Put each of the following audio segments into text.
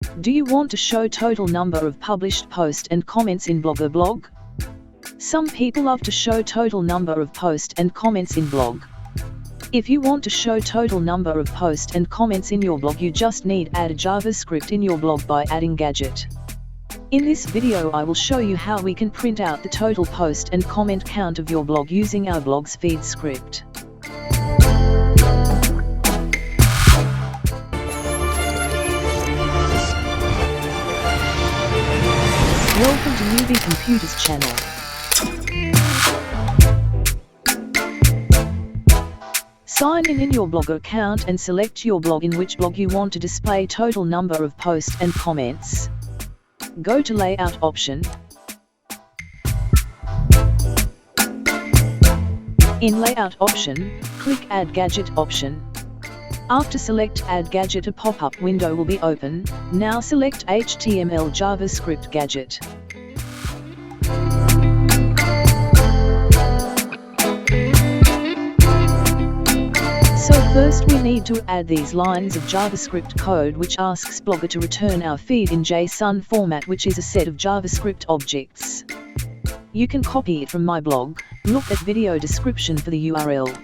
Do you want to show total number of published posts and comments in Blogger blog? Some people love to show total number of posts and comments in blog. If you want to show total number of posts and comments in your blog, you just need add a JavaScript in your blog by adding Gadget. In this video I will show you how we can print out the total post and comment count of your blog using our blog's feed script. Welcome to Newbie Computers channel. Sign in your Blogger account and select your blog in which blog you want to display total number of posts and comments. Go to Layout option. In Layout option, click Add Gadget option. After select Add Gadget, a pop-up window will be open. Now select HTML JavaScript Gadget. So first we need to add these lines of JavaScript code which asks Blogger to return our feed in JSON format, which is a set of JavaScript objects. You can copy it from my blog. Look at video description for the URL.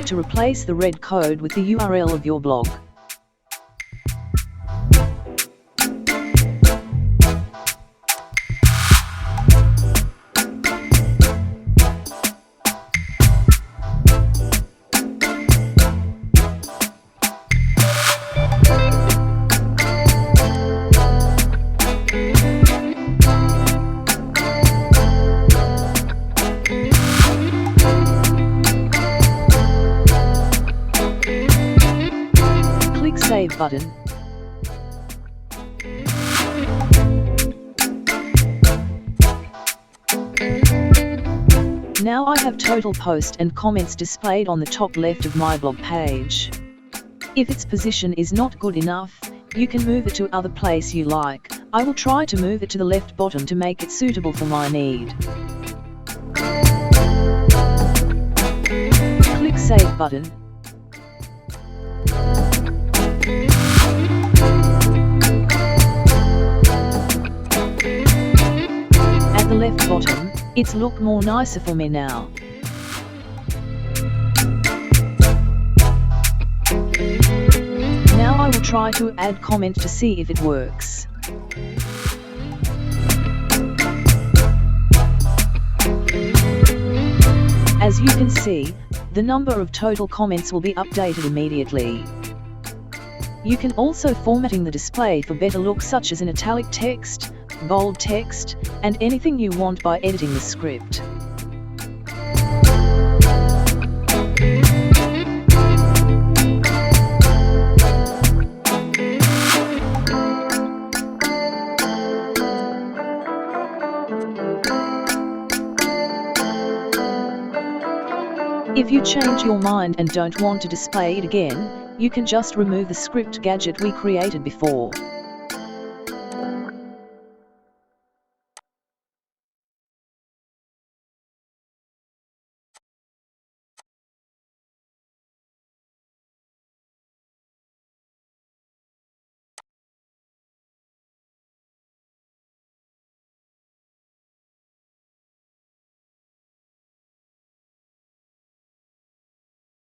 To replace the red code with the URL of your blog. Save button. Now I have total post and comments displayed on the top left of my blog page. If its position is not good enough, you can move it to other place you like. I will try to move it to the left bottom to make it suitable for my need. Click Save button. At the left bottom, it's look more nicer for me now. Now I will try to add comment to see if it works. As you can see, the number of total comments will be updated immediately. You can also formatting the display for better look, such as an italic text, bold text, and anything you want by editing the script. If you change your mind and don't want to display it again, you can just remove the script gadget we created before.